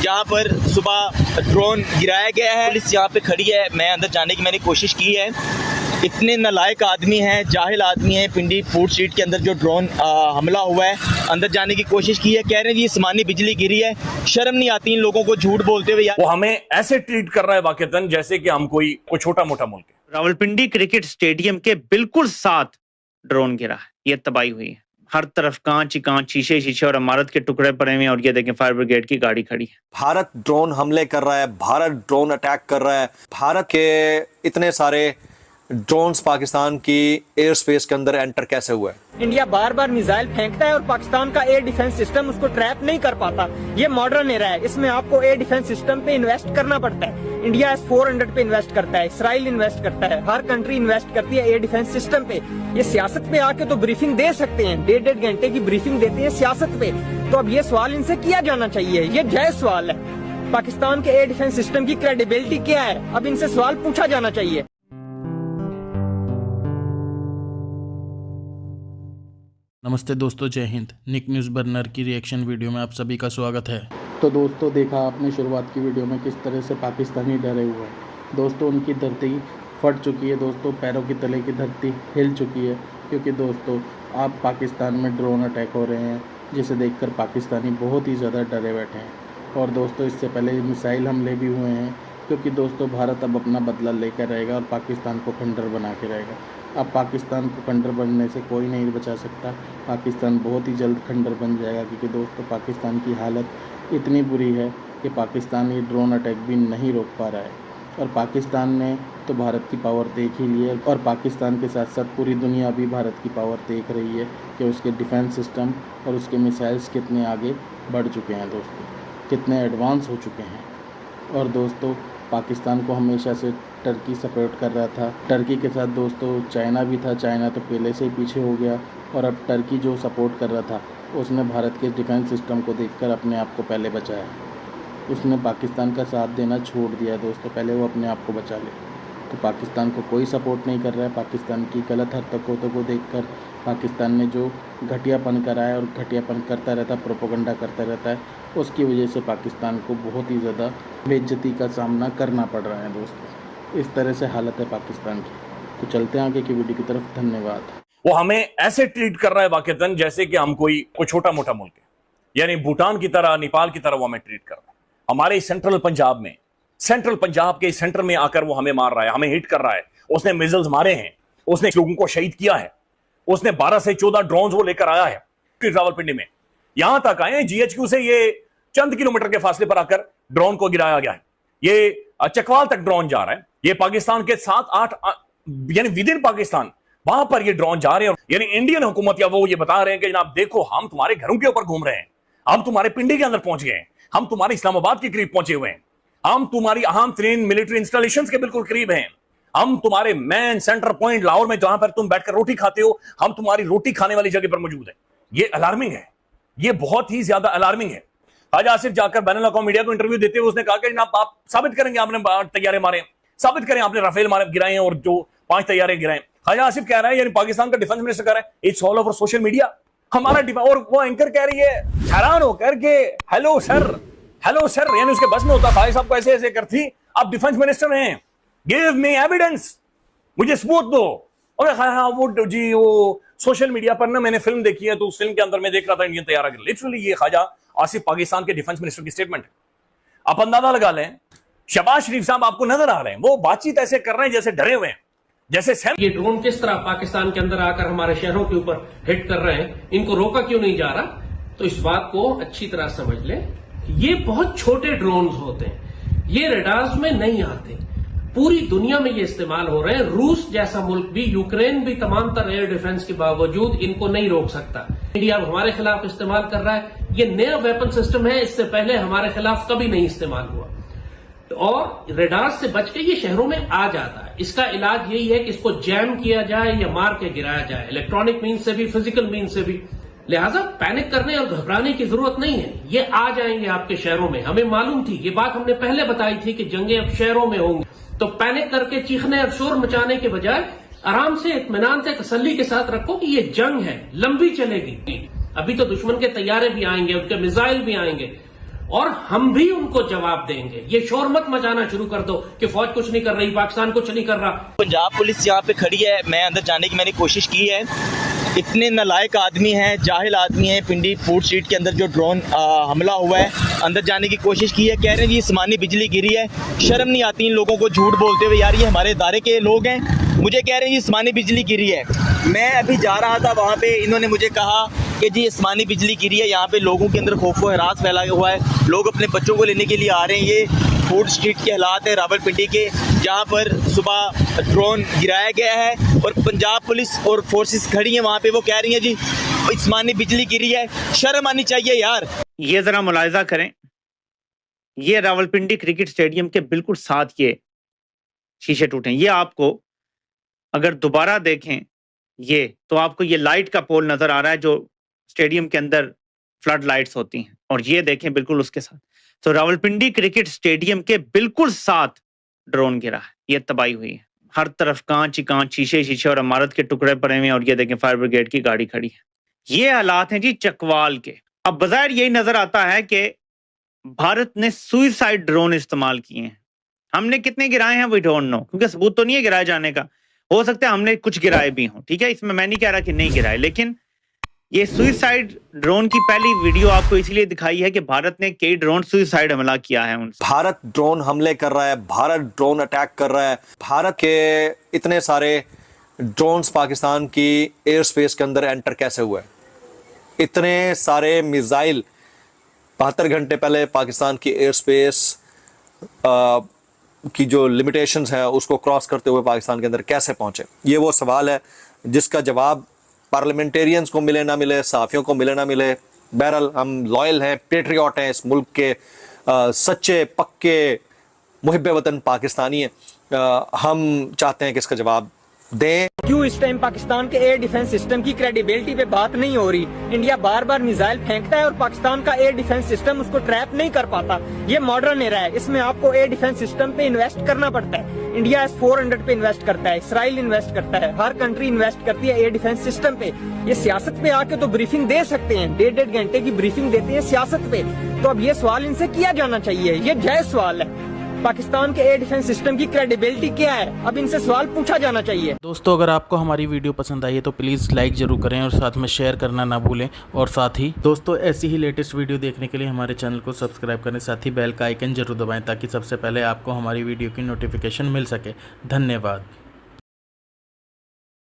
जहाँ पर सुबह ड्रोन गिराया गया है। पुलिस यहाँ पे खड़ी है, मैं अंदर जाने की मैंने कोशिश की है। इतने नालायक आदमी हैं, जाहिल आदमी हैं। पिंडी फूड स्ट्रीट के अंदर जो ड्रोन हमला हुआ है, अंदर जाने की कोशिश की है। कह रहे हैं जी आसमानी बिजली गिरी है। शर्म नहीं आती इन लोगों को झूठ बोलते हुए। वो हमें ऐसे ट्रीट कर रहा है वाकईतन जैसे कि हम कोई छोटा मोटा मुल्क है। रावलपिंडी क्रिकेट स्टेडियम के बिल्कुल साथ ड्रोन गिरा है। ये तबाही हुई है, हर तरफ कांच ही कांच, शीशे और इमारत के टुकड़े पड़े हुए हैं। और ये देखें फायर ब्रिगेड की गाड़ी खड़ी है। भारत ड्रोन हमले कर रहा है, भारत ड्रोन अटैक कर रहा है। भारत के इतने सारे ड्रोन्स पाकिस्तान की एयर स्पेस के अंदर एंटर कैसे हुआ है? इंडिया बार बार मिसाइल फेंकता है और पाकिस्तान का एयर डिफेंस सिस्टम उसको ट्रैप नहीं कर पाता। ये मॉडर्न एरा है, इसमें आपको एयर डिफेंस सिस्टम पे इन्वेस्ट करना पड़ता है। इंडिया S-400 पे इन्वेस्ट करता है, इसराइल इन्वेस्ट करता है, हर कंट्री इन्वेस्ट करती है एयर डिफेंस सिस्टम पे। ये सियासत पे आके तो ब्रीफिंग दे सकते हैं, 1.5 घंटे की ब्रीफिंग देते हैं सियासत पे। तो अब ये सवाल इनसे किया जाना चाहिए, ये जायज सवाल है। पाकिस्तान के एयर डिफेंस सिस्टम की क्रेडिबिलिटी क्या है, अब इनसे सवाल पूछा जाना चाहिए। नमस्ते दोस्तों, जय हिंद। निक न्यूज़ बर्नर की रिएक्शन वीडियो में आप सभी का स्वागत है। तो दोस्तों, देखा आपने शुरुआत की वीडियो में किस तरह से पाकिस्तानी डरे हुए हैं। दोस्तों, उनकी धरती फट चुकी है। दोस्तों, पैरों की तले की धरती हिल चुकी है, क्योंकि दोस्तों अब पाकिस्तान में ड्रोन अटैक हो रहे हैं, जिसे देखकर पाकिस्तानी बहुत ही ज़्यादा डरे बैठे हैं। और दोस्तों, इससे पहले मिसाइल हमले भी हुए हैं, क्योंकि दोस्तों भारत अब अपना बदला लेकर रहेगा और पाकिस्तान को खंडर बना के रहेगा। अब पाकिस्तान को खंडर बनने से कोई नहीं बचा सकता। पाकिस्तान बहुत ही जल्द खंडर बन जाएगा, क्योंकि दोस्तों पाकिस्तान की हालत इतनी बुरी है कि पाकिस्तान ये ड्रोन अटैक भी नहीं रोक पा रहा है। और पाकिस्तान ने तो भारत की पावर देख ही ली है, और पाकिस्तान के साथ साथ पूरी दुनिया भी भारत की पावर देख रही है कि उसके डिफेंस सिस्टम और उसके मिसाइल्स कितने आगे बढ़ चुके हैं दोस्तों, कितने एडवांस हो चुके हैं। और दोस्तों, पाकिस्तान को हमेशा से टर्की सपोर्ट कर रहा था। टर्की के साथ दोस्तों चाइना भी था। चाइना तो पहले से ही पीछे हो गया, और अब टर्की जो सपोर्ट कर रहा था उसने भारत के डिफेंस सिस्टम को देखकर अपने आप को पहले बचाया। उसने पाकिस्तान का साथ देना छोड़ दिया दोस्तों, पहले वो अपने आप को बचा ले। तो पाकिस्तान को कोई सपोर्ट नहीं कर रहा है। पाकिस्तान की गलत हरकतों को देखकर पाकिस्तान ने जो घटियापन करा है और घटियापन करता रहता है, प्रोपोगंडा करता रहता है, उसकी वजह से पाकिस्तान को बहुत ही ज़्यादा बेइज्जती का सामना करना पड़ रहा है दोस्तों। इस तरह से हालत है पाकिस्तान की। तो चलते हैं आगे की वीडियो की तरफ। धन्यवाद। वो हमें ऐसे ट्रीट कर रहा है वाकईतन जैसे कि हम कोई छोटा मोटा मुल्क है, यानी भूटान की तरह, नेपाल की तरह वो हमें ट्रीट कर रहा है। हमारे सेंट्रल पंजाब में, सेंट्रल पंजाब के सेंटर में आकर वो हमें मार रहा है, हमें हिट कर रहा है। उसने मिसाइल्स मारे हैं, उसने लोगों को शहीद किया है, उसने 12 से 14 ड्रोन वो लेकर आया है रावलपिंडी में। यहां तक आए GHQ से ये चंद किलोमीटर के फासले पर आकर ड्रोन को गिराया गया है। ये चकवाल तक ड्रोन जा रहा है। ये पाकिस्तान के 7-8 यानी विद इन पाकिस्तान वहां पर ये ड्रोन जा रहे हैं। यानी इंडियन हुकूमत या वो ये बता रहे हैं कि जनाब देखो, हम तुम्हारे घरों के ऊपर घूम रहे हैं, हम तुम्हारे पिंडी के अंदर पहुंच गए हैं, हम तुम्हारे इस्लामाबाद के करीब पहुंचे हुए हैं, हम तुम्हारी अहम तरीन मिलिट्री इंस्टॉलेशंस के बिल्कुल करीब हैं, हम तुम्हारे मेन सेंटर पॉइंट लाहौर में जहां पर तुम बैठकर रोटी खाते हो, हम तुम्हारी रोटी खाने वाली जगह पर मौजूद है। ये अलार्मिंग है, ये बहुत ही ज्यादा अलार्मिंग है। आज आसिफ जाकर बैनुल अक़वामी मीडिया को इंटरव्यू देते हुए उसने कहा कि जनाब आप साबित करेंगे आपने तैयारे मारे, साबित करें आपने राफेल मारे गिराए हैं और जो 5 तैयारे गिराए। ख्वाजा आसिफ कह रहा है, यानी पाकिस्तान का डिफेंस मिनिस्टर कह रहा है it's all over social media, हमारा। और वो एंकर कह रही है हैरान होकर के हेलो सर, यानी उसके बस में होता भाई साहब को ऐसे ऐसे करती, आप डिफेंस मिनिस्टर हैं, गिव मी एविडेंस, मुझे सबूत दो। और हाँ वो जी वो सोशल मीडिया पर ना मैंने फिल्म देखी है, तो उस फिल्म के अंदर मैं देख रहा था इंडियन तैयारा। लिटरली ये ख्वाजा आसिफ पाकिस्तान के डिफेंस मिनिस्टर की स्टेटमेंट है। आप अंदाजा लगा लें, शहबाज शरीफ साहब आपको नजर आ रहे हैं, वो बातचीत ऐसे कर रहे हैं जैसे डरे हुए हैं, जैसे ये ड्रोन किस तरह पाकिस्तान के अंदर आकर हमारे शहरों के ऊपर हिट कर रहे हैं, इनको रोका क्यों नहीं जा रहा। तो इस बात को अच्छी तरह समझ लें, ये बहुत छोटे ड्रोन्स होते हैं, ये रडार्स में नहीं आते, पूरी दुनिया में ये इस्तेमाल हो रहे हैं। रूस जैसा मुल्क भी, यूक्रेन भी तमाम तरह एयर डिफेंस के बावजूद इनको नहीं रोक सकता। इंडिया हमारे खिलाफ इस्तेमाल कर रहा है, ये नया वेपन सिस्टम है, इससे पहले हमारे खिलाफ कभी नहीं इस्तेमाल हुआ। और रडार से बच के ये शहरों में आ जाता है। इसका इलाज यही है कि इसको जैम किया जाए या मार के गिराया जाए, इलेक्ट्रॉनिक मीन से भी, फिजिकल मीन से भी। लिहाजा पैनिक करने और घबराने की जरूरत नहीं है, ये आ जाएंगे आपके शहरों में। हमें मालूम थी, ये बात हमने पहले बताई थी कि जंगें अब शहरों में होंगी। तो पैनिक करके चीखने और शोर मचाने के बजाय आराम से, इत्मीनान से, तसल्ली के साथ रखो कि ये जंग है, लंबी चलेगी। अभी तो दुश्मन के तैयारे भी आएंगे, उनके मिसाइल भी आएंगे, और हम भी उनको जवाब देंगे। ये शोर मत मचाना शुरू कर दो कि फौज कुछ नहीं कर रही, पाकिस्तान कुछ नहीं कर रहा। पंजाब पुलिस यहाँ पे खड़ी है, मैं अंदर जाने की मैंने कोशिश की है। इतने नालायक आदमी हैं, जाहिल आदमी हैं। पिंडी फूड स्ट्रीट के अंदर जो ड्रोन हमला हुआ है, अंदर जाने की कोशिश की है। कह रहे हैं जी आसमानी बिजली गिरी है। शर्म नहीं आती इन लोगों को झूठ बोलते हुए। यार ये हमारे इदारे के लोग हैं, मुझे कह रहे हैं जी आसमानी बिजली गिरी है। मैं अभी जा रहा था वहाँ पे, इन्होंने मुझे कहा कि जी आसमानी बिजली गिरी है। यहाँ पे लोगों के अंदर खौफ व हरास फैला हुआ है, लोग अपने बच्चों को लेने के लिए आ रहे हैं। ये फूड स्ट्रीट के हालात है रावलपिंडी के, जहाँ पर सुबह ड्रोन गिराया गया है और पंजाब पुलिस और फोर्सेस खड़ी हैं वहाँ पे। वो कह रही हैं जी आसमानी बिजली गिरी है। शर्म आनी चाहिए यार। ये जरा मुलाहिजा करें, ये रावलपिंडी क्रिकेट स्टेडियम के बिल्कुल साथ ये शीशे टूटे। ये आपको अगर दोबारा देखें ये, तो आपको ये लाइट का पोल नजर आ रहा है जो स्टेडियम के अंदर फ्लड लाइट्स होती हैं, और ये देखें बिल्कुल उसके साथ। तो रावलपिंडी क्रिकेट स्टेडियम के बिल्कुल साथ ड्रोन गिरा है। ये तबाही हुई है, हर तरफ कांच ही कांच, शीशे ही शीशे और इमारत के टुकड़े पड़े हुए हैं, और ये देखें फायर ब्रिगेड की गाड़ी खड़ी है। ये हालात हैं जी चकवाल के। अब बज़ाहिर यही नजर आता है कि भारत ने सुइसाइड ड्रोन इस्तेमाल किए हैं। हमने कितने गिराए हैं वी डोंट नो, क्योंकि सबूत तो नहीं है गिराए जाने का। हो सकता है हमने कुछ गिराए भी हों, ठीक है, इसमें मैं नहीं कह रहा कि नहीं गिराए, लेकिन ये सुइसाइड ड्रोन की पहली वीडियो आपको इसलिए दिखाई है कि भारत ने कई ड्रोन सुइसाइड हमला किया है उनसे। भारत ड्रोन हमले कर रहा है, भारत ड्रोन अटैक कर रहा है। भारत के इतने सारे ड्रोन्स पाकिस्तान की एयर स्पेस के अंदर एंटर कैसे हुए? इतने सारे मिसाइल 72 घंटे पहले पाकिस्तान की एयर स्पेस की जो लिमिटेशंस है उसको क्रॉस करते हुए पाकिस्तान के अंदर कैसे पहुंचे? ये वो सवाल है जिसका जवाब पार्लियामेंटेरियंस को मिले ना मिले, सहाफ़ियों को मिले ना मिले। बहरहाल हम लॉयल हैं, पेट्रियट हैं, इस मुल्क के सच्चे पक्के मुहिब्बे वतन पाकिस्तानी हैं। हम चाहते हैं कि इसका जवाब दें। क्यों इस टाइम पाकिस्तान के एयर डिफेंस सिस्टम की क्रेडिबिलिटी पे बात नहीं हो रही? इंडिया बार बार मिसाइल फेंकता है और पाकिस्तान का एयर डिफेंस सिस्टम उसको ट्रैप नहीं कर पाता। ये मॉडर्न एरा है, इसमें आपको एयर डिफेंस सिस्टम पे इन्वेस्ट करना पड़ता है। इंडिया S-400 पे इन्वेस्ट करता है, इसराइल इन्वेस्ट करता है, हर कंट्री इन्वेस्ट करती है एयर डिफेंस सिस्टम पे। ये सियासत पे आके तो ब्रीफिंग दे सकते हैं, 1.5 घंटे की ब्रीफिंग देते हैं सियासत पे। तो अब ये सवाल इनसे किया जाना चाहिए, ये जायज सवाल है। पाकिस्तान के एयर डिफेंस सिस्टम की क्रेडिबिलिटी क्या है, अब इनसे सवाल पूछा जाना चाहिए। दोस्तों अगर आपको हमारी वीडियो पसंद आई है तो प्लीज़ लाइक ज़रूर करें और साथ में शेयर करना ना भूलें। और साथ ही दोस्तों ऐसी ही लेटेस्ट वीडियो देखने के लिए हमारे चैनल को सब्सक्राइब करें, साथ ही बेल का आइकन जरूर दबाएं ताकि सबसे पहले आपको हमारी वीडियो की नोटिफिकेशन मिल सके। धन्यवाद।